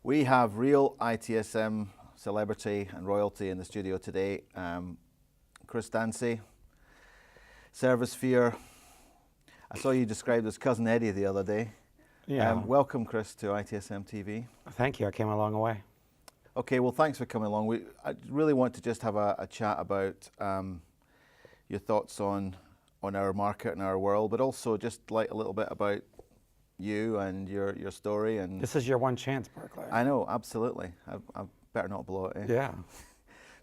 We have real ITSM celebrity and royalty in the studio today. Chris Dancy, Service Fear. I saw you described as Cousin Eddie the other day. Yeah. Welcome, Chris, to ITSM TV. Thank you. I came a long way. Okay, well, thanks for coming along. I really want to just have a chat about your thoughts on our market and our world, but also just like a little bit about you and your story. And this is your one chance, Berkeley. I know, absolutely. I better not blow it. Eh? Yeah.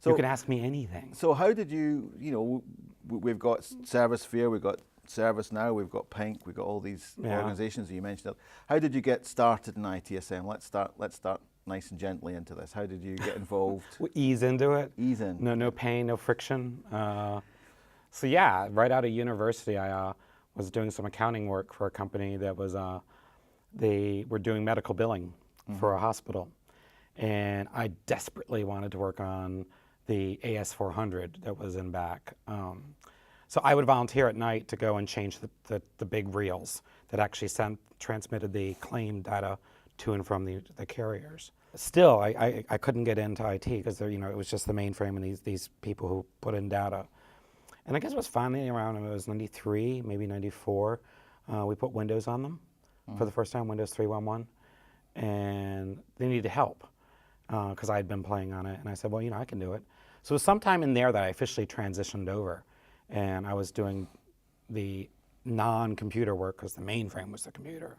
So you can ask me anything. So how did you, we've got Service Fear, we've got Service Now, we've got Pink, we've got all these organizations that you mentioned. How did you get started in ITSM? Let's start nice and gently into this. How did you get involved? Ease into it. Ease in. No pain, no friction. So yeah, right out of university, I was doing some accounting work for a company that was, they were doing medical billing for a hospital. And I desperately wanted to work on the AS400 that was in back. So I would volunteer at night to go and change the big reels that actually transmitted the claim data to and from the carriers. Still, I couldn't get into IT because it was just the mainframe and these people who put in data. And I guess it was finally around, it was 93, maybe 94, we put Windows on them for the first time, Windows 3.11, and they needed help because I had been playing on it. And I said, well, I can do it. So it was sometime in there that I officially transitioned over, and I was doing the non-computer work because the mainframe was the computer.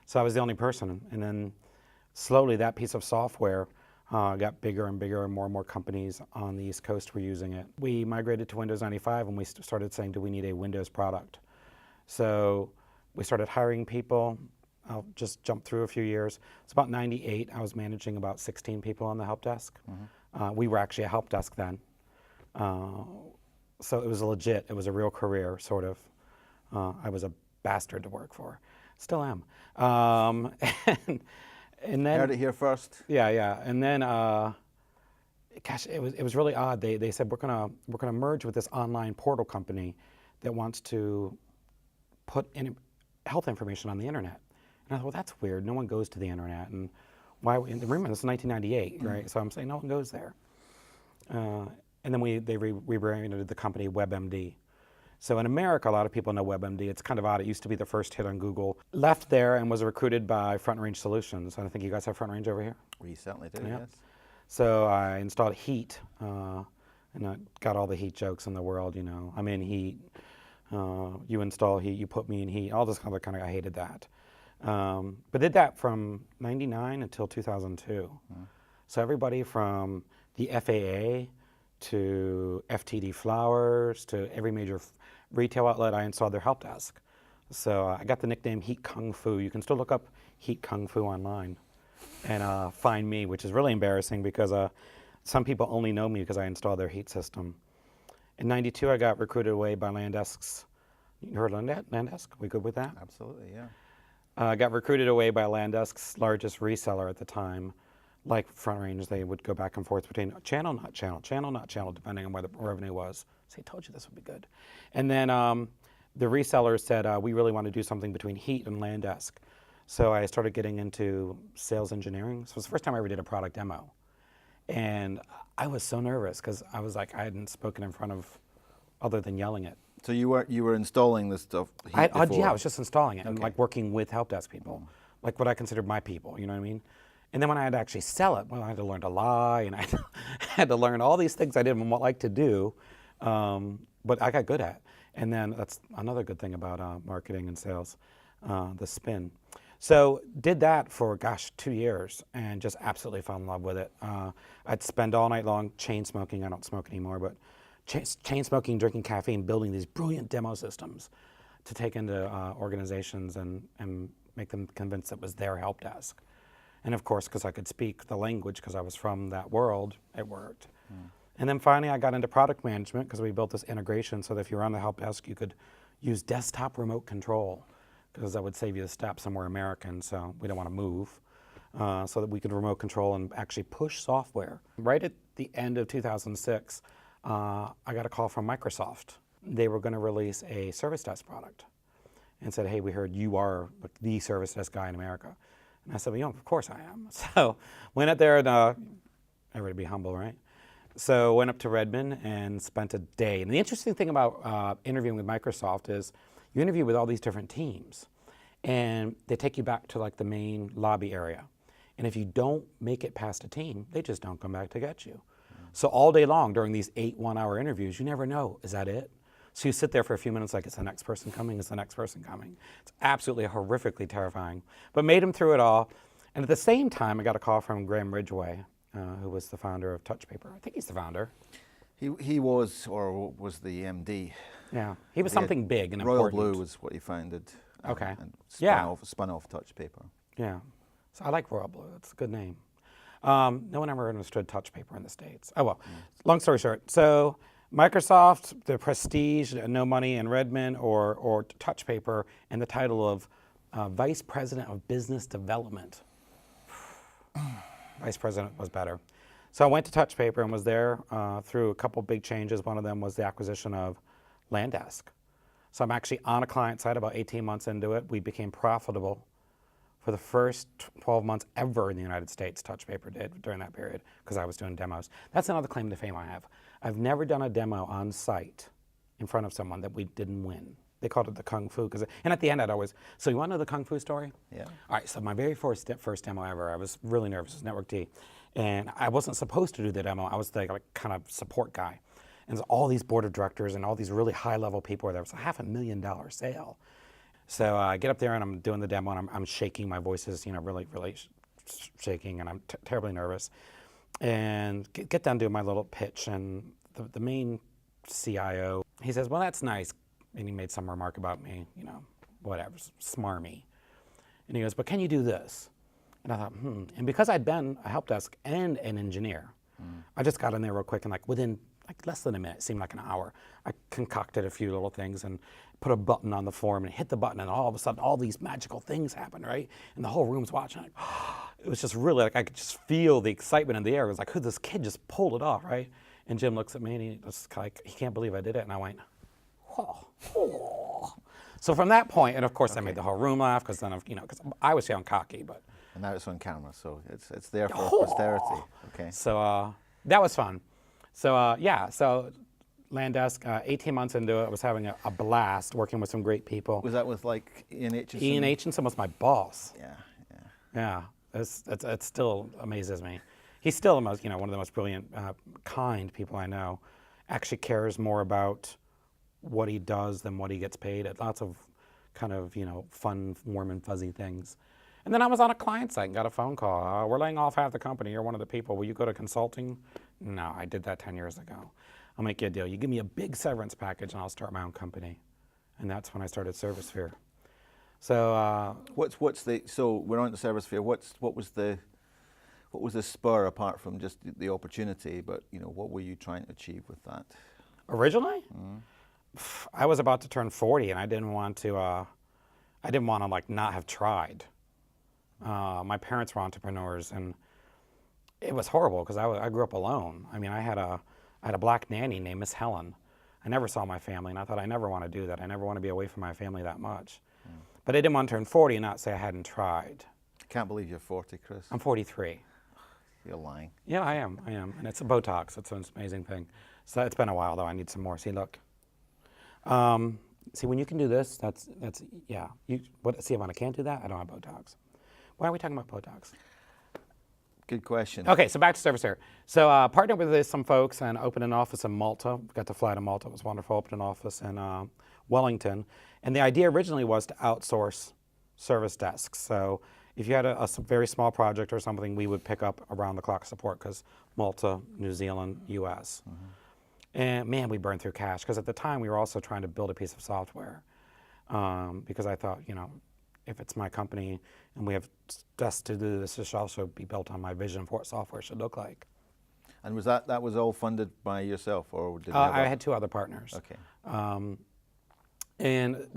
So I was the only person. And then slowly that piece of software got bigger and bigger, and more companies on the East Coast were using it. We migrated to Windows 95 and we started saying, do we need a Windows product? So we started hiring people. I'll just jump through a few years. It's about 98. I was managing about 16 people on the help desk. We were actually a help desk then. So it was legit. It was a real career, sort of. I was a bastard to work for. Still am. And then, heard it here first. Yeah. And then, gosh, it was really odd. They said we're gonna merge with this online portal company that wants to put in health information on the internet. And I thought, well, that's weird. No one goes to the internet, and why? And remember, this is 1998, right? So I'm saying no one goes there. And then they rebranded the company WebMD. So in America, a lot of people know WebMD. It's kind of odd. It used to be the first hit on Google. Left there and was recruited by Front Range Solutions. I think you guys have Front Range over here. We certainly do, Yeah. yes. So I installed Heat, and I got all the Heat jokes in the world. I'm in Heat. You install Heat. You put me in Heat. All this kind of. I hated that. But did that from '99 until 2002. So everybody from the FAA to FTD Flowers to every major retail outlet, I installed their help desk. So I got the nickname Heat Kung Fu. You can still look up Heat Kung Fu online and find me, which is really embarrassing because some people only know me because I installed their heat system. In '92, I got recruited away by Landesk's. You heard Landesk? We good with that? Absolutely, yeah. I got recruited away by Landesk's largest reseller at the time. Like Front Range, they would go back and forth between channel, not channel, channel, not channel, depending on where the revenue was. So I told you this would be good. And then the reseller said, we really want to do something between Heat and Landesk. So I started getting into sales engineering. So it was the first time I ever did a product demo. And I was so nervous because I was like, I hadn't spoken in front of other than yelling it. So you were installing this stuff Yeah, I was just installing it and like working with help desk people, like what I considered my people, you know what I mean? And then when I had to actually sell it, well, I had to learn to lie, and I had to learn all these things I didn't like to do, but I got good at. And then that's another good thing about marketing and sales, the spin. So did that for, 2 years, and just absolutely fell in love with it. I'd spend all night long chain smoking. I don't smoke anymore, but chain smoking, drinking caffeine, building these brilliant demo systems to take into organizations and make them convinced it was their help desk. And of course, because I could speak the language because I was from that world, it worked. And then finally I got into product management because we built this integration so that if you were on the help desk, you could use desktop remote control because that would save you a step somewhere American, so we don't want to move. So that we could remote control and actually push software. Right at the end of 2006, I got a call from Microsoft. They were going to release a service desk product and said, hey, we heard you are the service desk guy in America. And I said, well, of course I am. So went up there and everybody be humble, right? So went up to Redmond and spent a day. And the interesting thing about interviewing with Microsoft is you interview with all these different teams, and they take you back to like the main lobby area. And if you don't make it past a team, they just don't come back to get you. So all day long during these 8 one-hour interviews, you never know, is that it? So you sit there for a few minutes like, is the next person coming? Is the next person coming? It's absolutely horrifically terrifying. But made him through it all. And at the same time, I got a call from Graham Ridgway, who was the founder of Touch Paper. I think he's the founder. He was, or was the MD. Yeah, he was something big and Royal important. Blue was what he founded. Okay. And Yeah. spun off Touch Paper. Yeah. So I like Royal Blue. It's a good name. No one ever understood Touch Paper in the States. Oh, well, long story short. So Microsoft, the prestige, no money in Redmond, or Touch Paper, and the title of Vice President of Business Development. Vice President was better. So I went to Touch Paper and was there through a couple big changes. One of them was the acquisition of Landesk. So I'm actually on a client side about 18 months into it. We became profitable for the first 12 months ever in the United States. Touch Paper did during that period because I was doing demos. That's another claim to fame I have. I've never done a demo on site in front of someone that we didn't win. They called it the Kung Fu. And at the end I'd always, so you want to know the Kung Fu story? Yeah. All right, so my very first demo ever, I was really nervous. It was Network D. And I wasn't supposed to do the demo. I was the like, kind of support guy. And all these board of directors and all these really high-level people were there. It was a $500,000 sale. So I get up there and I'm doing the demo and I'm shaking. My voice is, really, really shaking, and I'm terribly nervous. And get done doing my little pitch, and the main CIO, he says, well, that's nice. And he made some remark about me, whatever, smarmy. And he goes, but can you do this? And I thought, And because I'd been a help desk and an engineer, I just got in there real quick, and within less than a minute, it seemed like an hour, I concocted a few little things and put a button on the form and hit the button, and all of a sudden all these magical things happened, right? And the whole room's watching. It was just really I could just feel the excitement in the air. It was like, this kid just pulled it off, right? And Jim looks at me and he can't believe I did it. And I went, oh. So from that point, and of course I made the whole room laugh because then, because I was young cocky, but. And now it's on camera, so it's there for posterity. Okay. So that was fun. So so Landesk, 18 months into it, I was having a blast working with some great people. Was that with Ian Aitchison? Ian Aitchison was my boss. Yeah. It still amazes me. He's still the most, one of the most brilliant, kind people I know. Actually cares more about what he does than what he gets paid. Lots of kind of, fun, warm and fuzzy things. And then I was on a client site and got a phone call. We're laying off half the company. You're one of the people. Will you go to consulting? No, I did that 10 years ago. I'll make you a deal. You give me a big severance package and I'll start my own company. And that's when I started Servisphere. So so we're on the Servisphere. What was the spur apart from just the opportunity? But what were you trying to achieve with that? Originally, I was about to turn 40, and I didn't want to. Not have tried. My parents were entrepreneurs, and it was horrible because I grew up alone. I mean, I had a black nanny named Miss Helen. I never saw my family, and I thought I never want to do that. I never want to be away from my family that much. But I didn't want to turn 40 and not say I hadn't tried. I can't believe you're 40, Chris. I'm 43. You're lying. Yeah, I am. And it's a Botox. It's an amazing thing. So it's been a while, though. I need some more. See, look. See, when you can do this, that's yeah. See, if I can't do that, I don't have Botox. Why are we talking about Botox? Good question. Okay, so back to Servisphere. So partnered with some folks and opened an office in Malta. Got to fly to Malta. It was wonderful. Opened an office in Wellington. And the idea originally was to outsource service desks. So if you had a very small project or something, we would pick up around-the-clock support because Malta, New Zealand, U.S. And man, we burned through cash because at the time we were also trying to build a piece of software because I thought, if it's my company and we have desks to do this, it should also be built on my vision for what software should look like. And was that was all funded by yourself, or did you I had 2 other partners. Okay. And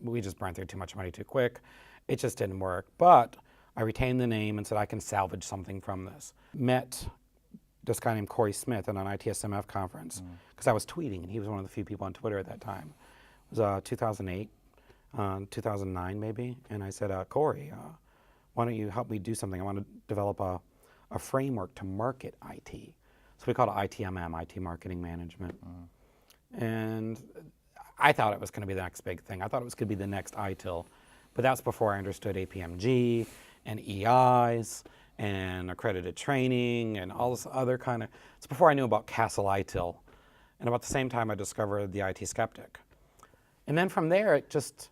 we just burned through too much money too quick. It just didn't work. But I retained the name and said I can salvage something from this. Met this guy named Corey Smith at an ITSMF conference because I was tweeting, and he was one of the few people on Twitter at that time. It was 2008, 2009 maybe. And I said, Corey, why don't you help me do something? I want to develop a framework to market IT. So we called it ITMM, IT Marketing Management. And I thought it was going to be the next big thing. I thought it was going to be the next ITIL. But that's before I understood APMG and EIs and accredited training and all this other kind of, it's before I knew about Castle ITIL. And about the same time I discovered the IT Skeptic. And then from there, it just,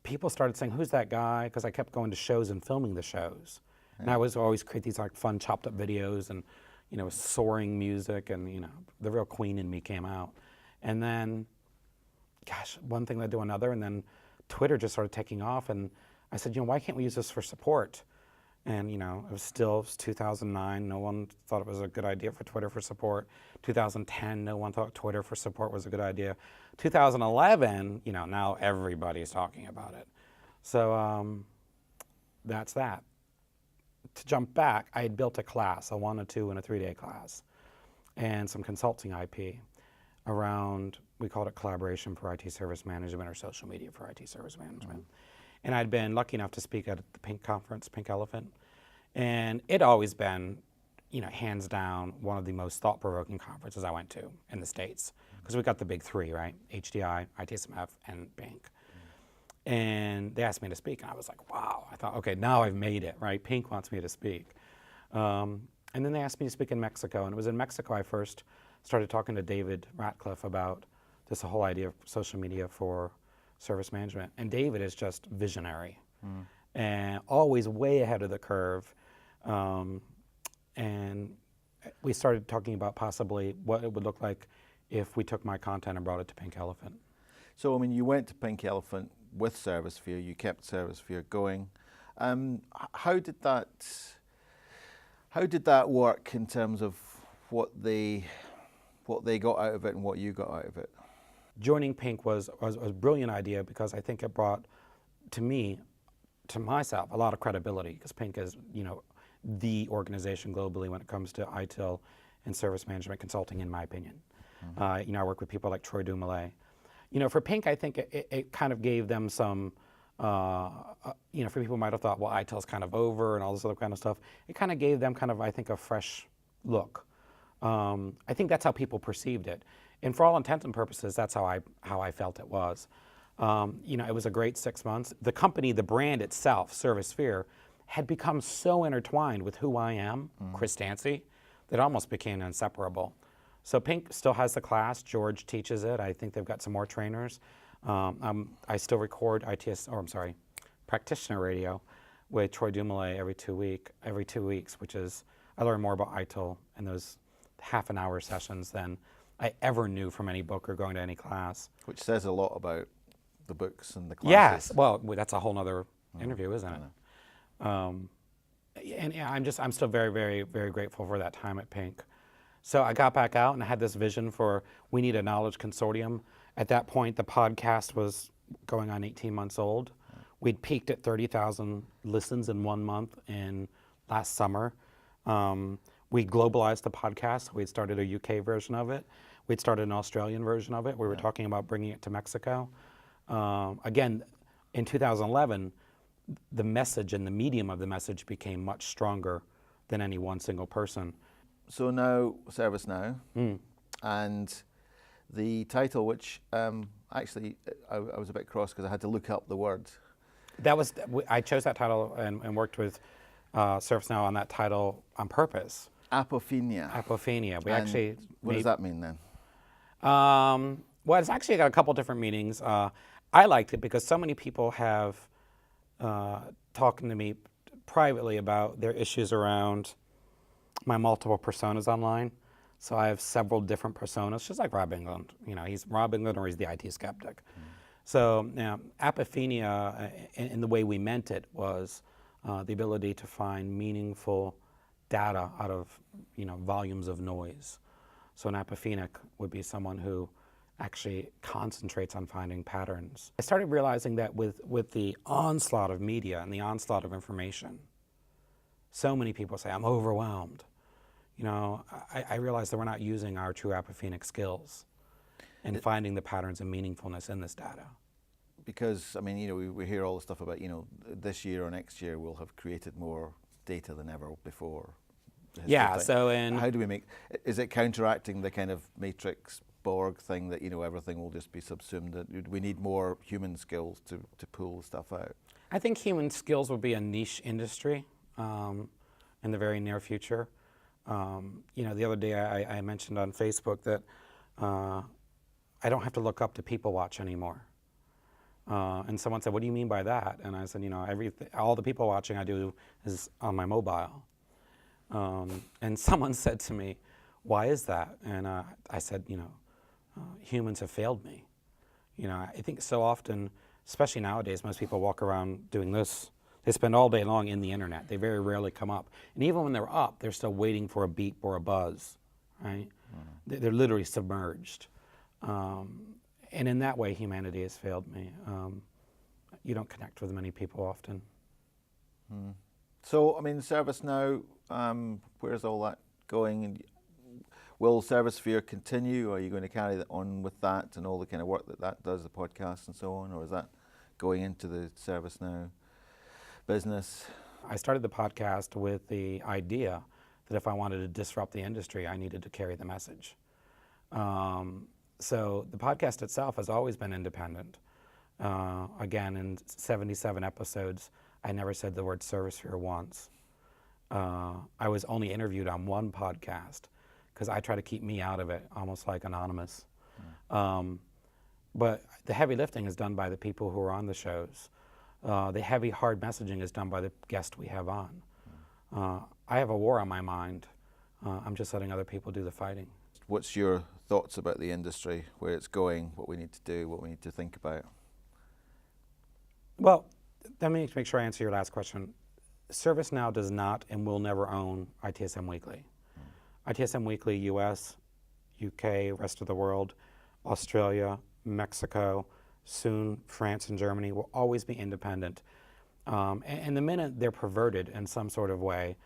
people started saying, who's that guy? Because I kept going to shows and filming the shows. Yeah. And I was always create these like fun chopped up videos and, you know, soaring music, and, you know, the real queen in me came out. And then, gosh, one thing led to another, and then Twitter just started taking off, and I said, you know, why can't we use this for support? And, you know, it was 2009. No one thought it was a good idea for Twitter for support. 2010, no one thought Twitter for support was a good idea. 2011, you know, now everybody's talking about it. So that's that. To jump back, I had built a class, a 1, a 2, and a 3-day class, and some consulting IP around, we called it collaboration for IT service management or social media for IT service management. And I'd been lucky enough to speak at the Pink conference, Pink Elephant. And it'd always been, you know, hands down, one of the most thought-provoking conferences I went to in the States. Because we got the big three, right? HDI, ITSMF, and Pink. And they asked me to speak, and I was like, wow. I thought, okay, now I've made it, right? Pink wants me to speak. And then they asked me to speak in Mexico, and it was in Mexico I first started talking to David Ratcliffe about this whole idea of social media for service management. And David is just visionary and always way ahead of the curve. And we started talking about possibly what it would look like if we took my content and brought it to Pink Elephant. So, I mean, you went to Pink Elephant with ServiceSphere, you kept ServiceSphere going. How did that work in terms of what they got out of it and what you got out of it? Joining Pink was a brilliant idea because I think it brought to me, to myself, a lot of credibility, because Pink is, you know, the organization globally when it comes to ITIL and service management consulting, in my opinion. You know, I work with people like Troy Dumoulin. You know, for Pink, I think it kind of gave them some, you know, for people who might have thought, well, ITIL's kind of over and all this other kind of stuff. It kind of gave them kind of, I think, a fresh look. I think that's how people perceived it. And for all intents and purposes, that's how I felt it was. You know, it was a great 6 months. The company, the brand itself, ServiceSphere, had become so intertwined with who I am, Chris Dancy, that it almost became inseparable. So Pink still has the class. George teaches it. I think they've got some more trainers. I still record practitioner radio with Troy Dumoulin every 2 weeks, which is, I learn more about ITIL in those half-an-hour sessions than I ever knew from any book or going to any class. Which says a lot about the books and the classes. Yes, well, that's a whole other interview, isn't it? And yeah, I'm still very, very, very grateful for that time at Pink. So I got back out and I had this vision for, we need a knowledge consortium. At that point, the podcast was going on 18 months old. We'd peaked at 30,000 listens in 1 month in last summer. We globalized the podcast. We'd started a UK version of it. We'd started an Australian version of it. We were talking about bringing it to Mexico. Again, in 2011, the message and the medium of the message became much stronger than any one single person. So now, ServiceNow, and the title, which actually I was a bit cross because I had to look up the word. I chose that title and worked with ServiceNow on that title on purpose. Apophenia. Apophenia. What does that mean then? Well, it's actually got a couple different meanings. I liked it because so many people have talking to me privately about their issues around my multiple personas online. So I have several different personas, just like Rob England. You know, he's Rob England or he's the IT skeptic. So apophenia, in the way we meant it, was the ability to find meaningful data out of, you know, volumes of noise. So an apophenic would be someone who actually concentrates on finding patterns. I started realizing that with the onslaught of media and the onslaught of information, so many people say, I'm overwhelmed. You know, I realized that we're not using our true apophenic skills in finding the patterns and meaningfulness in this data. because I mean, you know, we hear all the stuff about, you know, this year or next year we'll have created more data than ever before. Yeah. So how do we make? Is it counteracting the kind of Matrix Borg thing that, you know, everything will just be subsumed? That we need more human skills to pull stuff out. I think human skills will be a niche industry in the very near future. You know, the other day I mentioned on Facebook that I don't have to look up to people watch anymore. And someone said, "What do you mean by that?" And I said, "You know, all the people watching I do is on my mobile." And someone said to me, "Why is that?" And I said, "You know, humans have failed me." You know, I think so often, especially nowadays, most people walk around doing this. They spend all day long in the internet. They very rarely come up. And even when they're up, they're still waiting for a beep or a buzz, right? They're literally submerged. And in that way, humanity has failed me. You don't connect with many people often. So, I mean, ServiceNow, where's all that going? And will ServiceSphere continue? Are you going to carry that on with that and all the kind of work that does, the podcast and so on? Or is that going into the ServiceNow business? I started the podcast with the idea that if I wanted to disrupt the industry, I needed to carry the message. So the podcast itself has always been independent. Again, in 77 episodes, I never said the word ServiceSphere once. I was only interviewed on one podcast because I try to keep me out of it, almost like anonymous. But the heavy lifting is done by the people who are on the shows. The heavy, hard messaging is done by the guest we have on. I have a war on my mind. I'm just letting other people do the fighting. What's your thoughts about the industry, where it's going, what we need to do, what we need to think about? Well, let me make sure I answer your last question. ServiceNow does not and will never own ITSM Weekly. ITSM Weekly, US, UK, rest of the world, Australia, Mexico, soon France and Germany will always be independent. And the minute they're perverted in some sort of way,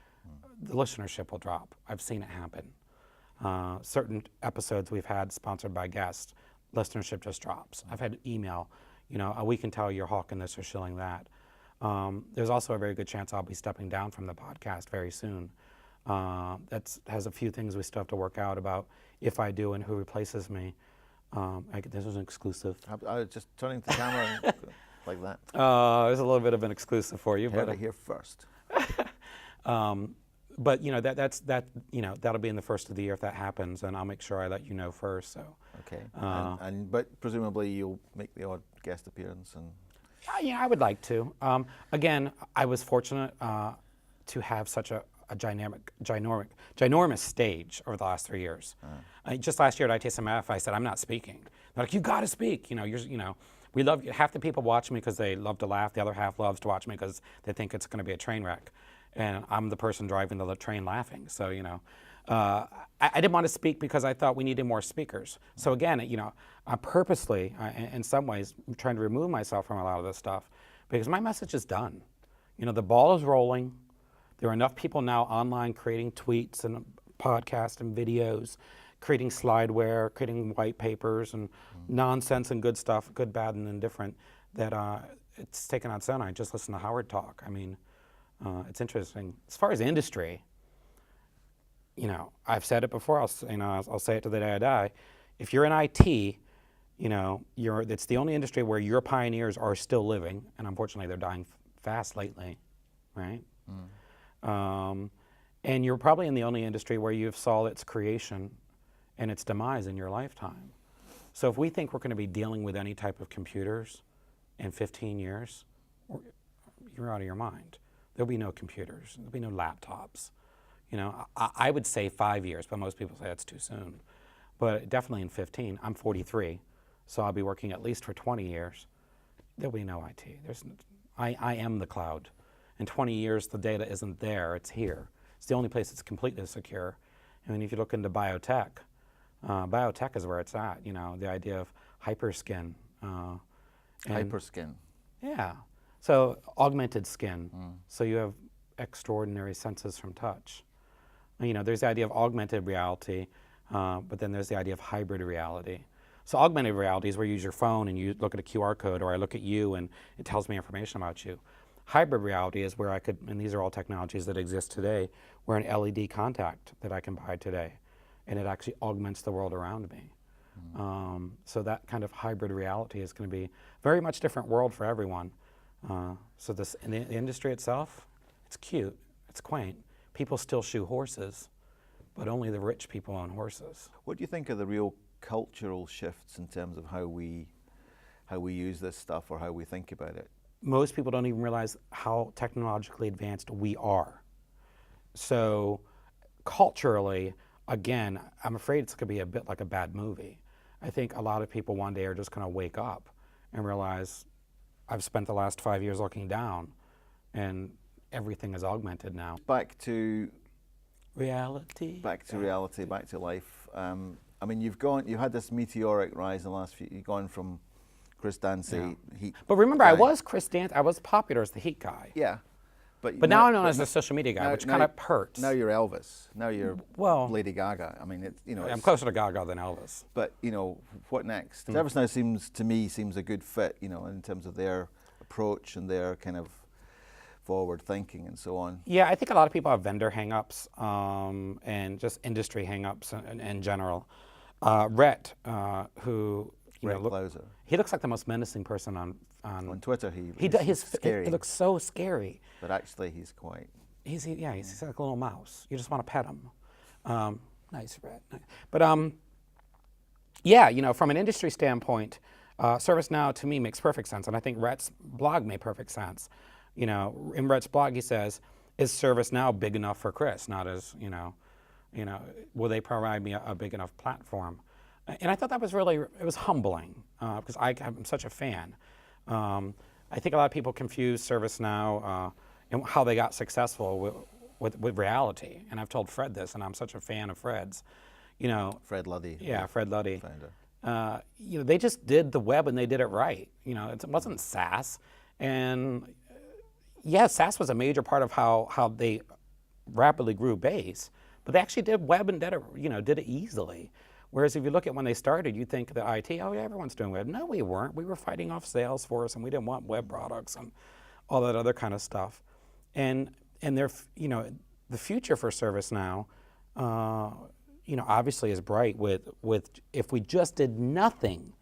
the listenership will drop. I've seen it happen. Certain episodes we've had sponsored by guests, listenership just drops. I've had email, you know, we can tell you're hawking this or shilling that. There's also a very good chance I'll be stepping down from the podcast very soon. That has a few things we still have to work out about if I do and who replaces me. This was an exclusive. I was just turning to the camera like that. There's a little bit of an exclusive for you. Heard it here first. But you know that'll be in the first of the year if that happens, and I'll make sure I let you know first. So. Okay. But presumably you'll make the odd guest appearance and. Yeah, I would like to. Again, I was fortunate to have such a ginormous stage over the last 3 years. Just last year at ITSMF, I said, I'm not speaking. They're like, you got to speak. You know, we love you. Half the people watch me because they love to laugh. The other half loves to watch me because they think it's going to be a train wreck. And I'm the person driving the train laughing. So, you know, I didn't want to speak because I thought we needed more speakers. So again, you know, I purposely, in some ways, I'm trying to remove myself from a lot of this stuff because my message is done. You know, the ball is rolling. There are enough people now online creating tweets and podcasts and videos, creating slideware, creating white papers and nonsense and good stuff, good, bad, and indifferent, that it's taken on center. I just listen to Howard talk. I mean, it's interesting. As far as industry, you know, I've said it before. I'll say it to the day I die. If you're in IT, you know, it's the only industry where your pioneers are still living, and unfortunately, they're dying fast lately, right? And you're probably in the only industry where you've saw its creation and its demise in your lifetime. So if we think we're going to be dealing with any type of computers in 15 years, you're out of your mind. There'll be no computers. There'll be no laptops. You know, I would say 5 years, but most people say that's too soon. But definitely in 15. I'm 43, so I'll be working at least for 20 years. There'll be no IT. I am the cloud. In 20 years, the data isn't there, it's here. It's the only place that's completely secure. I mean, if you look into biotech, biotech is where it's at, you know, the idea of hyperskin. Hyperskin. Yeah. So augmented skin. So you have extraordinary senses from touch. You know, there's the idea of augmented reality, but then there's the idea of hybrid reality. So augmented reality is where you use your phone and you look at a QR code, or I look at you and it tells me information about you. Hybrid reality is where I could, and these are all technologies that exist today, where an LED contact that I can buy today, and it actually augments the world around me. So that kind of hybrid reality is going to be a very much different world for everyone. So this, in the industry itself, it's cute, it's quaint. People still shoe horses, but only the rich people own horses. What do you think are the real cultural shifts in terms of how we use this stuff or how we think about it? Most people don't even realize how technologically advanced we are. So culturally, again, I'm afraid it's going to be a bit like a bad movie. I think a lot of people one day are just going to wake up and realize, I've spent the last 5 years looking down and everything is augmented now. Back to reality. Back to life. I mean, you had this meteoric rise in the last few. You've gone from Chris Dancy, Heat. But remember, guy. I was Chris Dancy. I was popular as the Heat guy. Yeah, but now I'm known as the social media guy, which kind of hurts. Now you're Elvis. Now you're Lady Gaga. I mean, it's, you know. I'm closer to Gaga than Elvis. But you know, what next? ServiceNow seems a good fit. You know, in terms of their approach and their kind of forward thinking and so on. Yeah, I think a lot of people have vendor hangups and just industry hangups in general. Rhett, who he looks like the most menacing person on Twitter. He looks so scary. But actually, he's quite. He's like a little mouse. You just want to pet him. Nice, Rhett. But yeah, you know, from an industry standpoint, ServiceNow to me makes perfect sense, and I think Rhett's blog made perfect sense. You know, in Rhett's blog he says, "Is ServiceNow big enough for Chris? Not as will they provide me a big enough platform?" And I thought that was it was humbling because I'm such a fan. I think a lot of people confuse ServiceNow and how they got successful with reality. And I've told Fred this, and I'm such a fan of Fred's. You know, Fred Luddy. Yeah, Fred Luddy. Founder. You know, they just did the web and they did it right. You know, it wasn't SaaS, and yeah, SaaS was a major part of how they rapidly grew base, but they actually did web and did it easily. Whereas if you look at when they started, you think that IT, oh yeah, everyone's doing web. No, we weren't. We were fighting off Salesforce, and we didn't want web products and all that other kind of stuff. And the future for ServiceNow, obviously is bright with if we just did nothing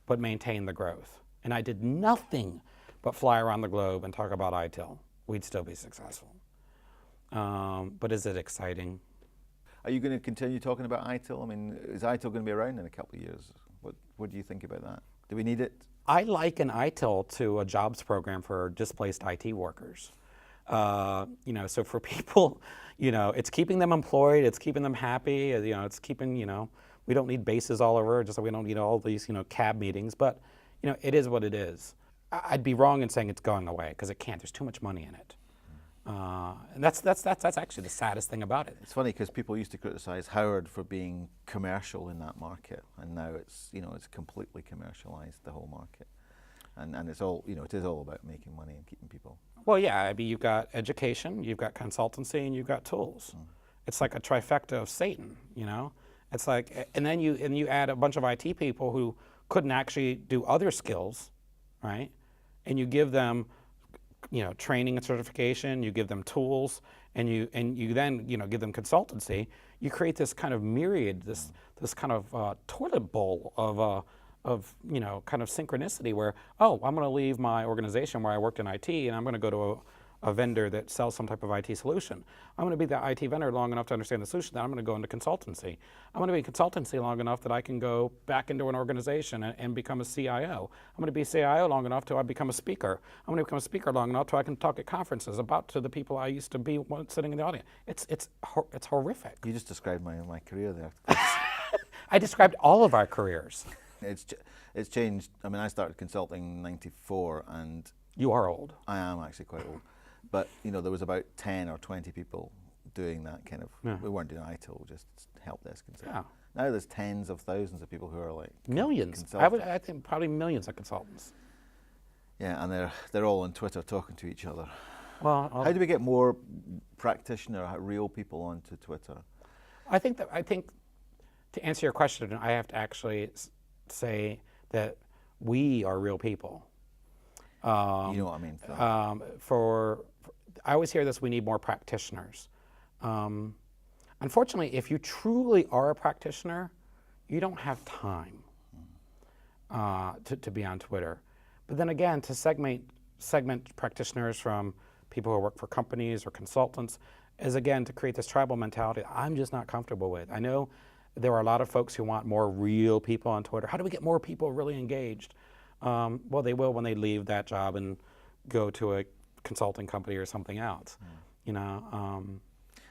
but maintain the growth, and I did nothing but fly around the globe and talk about ITIL, we'd still be successful. But is it exciting? Are you going to continue talking about ITIL? I mean, is ITIL going to be around in a couple of years? What do you think about that? Do we need it? I liken ITIL to a jobs program for displaced IT workers. So for people, it's keeping them employed, it's keeping them happy, it's keeping, we don't need bases all over, just so we don't need all these, cab meetings, but, it is what it is. I'd be wrong in saying it's going away, because it can't. There's too much money in it. And that's actually the saddest thing about it. It's funny because people used to criticize Howard for being commercial in that market, and now it's completely commercialized, the whole market, and it's all it is all about making money and keeping people. Well, yeah, I mean, you've got education, you've got consultancy, and you've got tools. It's like a trifecta of Satan, It's like, and then you add a bunch of IT people who couldn't actually do other skills, right? And you give them training and certification, you give them tools, and you then give them consultancy. You create this kind of myriad, this kind of toilet bowl of kind of synchronicity where, oh, I'm going to leave my organization where I worked in IT and I'm going to go to a vendor that sells some type of IT solution. I'm going to be the IT vendor long enough to understand the solution, then I'm going to go into consultancy. I'm going to be in consultancy long enough that I can go back into an organization and become a CIO. I'm going to be a CIO long enough till I become a speaker. I'm going to become a speaker long enough till I can talk at conferences to the people I used to be sitting in the audience. It's horrific. You just described my career there. I described all of our careers. It's changed. I mean, I started consulting in '94, and you are old. I am actually quite old. But there was about 10 or 20 people doing that kind of. Yeah. We weren't doing ITIL, just help desk and stuff. Yeah. Now there's tens of thousands of people who are like millions. I think probably millions of consultants. Yeah, and they're all on Twitter talking to each other. Well, how do we get more practitioner, real people onto Twitter? I think to answer your question, I have to actually say that we are real people. You know what I mean, Phil. I always hear this, we need more practitioners. Unfortunately, if you truly are a practitioner, you don't have time to be on Twitter. But then again, to segment practitioners from people who work for companies or consultants is, again, to create this tribal mentality I'm just not comfortable with. I know there are a lot of folks who want more real people on Twitter. How do we get more people really engaged? Well, they will when they leave that job and go to a consulting company or something else. You know.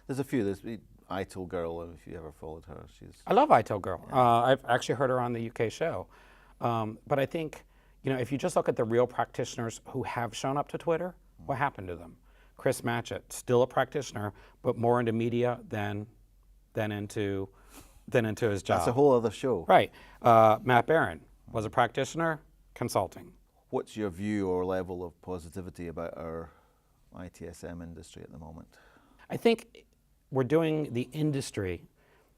There's a few. There's Ital Girl, if you ever followed her. I love Ital Girl. I've actually heard her on the UK show. But I think, you know, if you just look at the real practitioners who have shown up to Twitter, what happened to them? Chris Matchett, still a practitioner, but more into media than into his job. That's a whole other show. Right. Matt Barron was a practitioner, consulting. What's your view or level of positivity about our ITSM industry at the moment? I think we're doing the industry,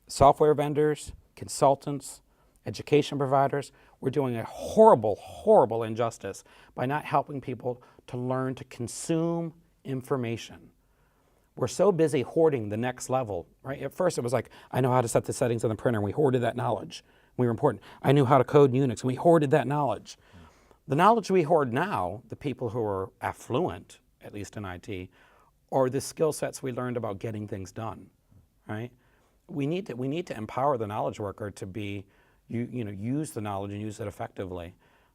software vendors, consultants, education providers, we're doing a horrible, horrible injustice by not helping people to learn to consume information. We're so busy hoarding the next level, right? At first it was like, I know how to set the settings on the printer, and we hoarded that knowledge. We were important. I knew how to code Unix, and we hoarded that knowledge. The knowledge we hoard now, the people who are affluent, at least in IT, are the skill sets we learned about getting things done, right? We need to empower the knowledge worker to be, use the knowledge and use it effectively.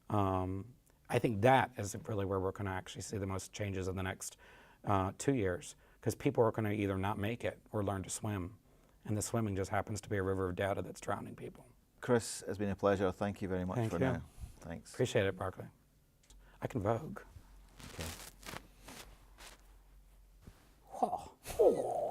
I think that is really where we're going to actually see the most changes in the next 2 years, because people are going to either not make it or learn to swim, and the swimming just happens to be a river of data that's drowning people. Chris, it's been a pleasure. Thank you very much for now. Thanks. Appreciate it, Barclay. I can Vogue. Okay. Oh.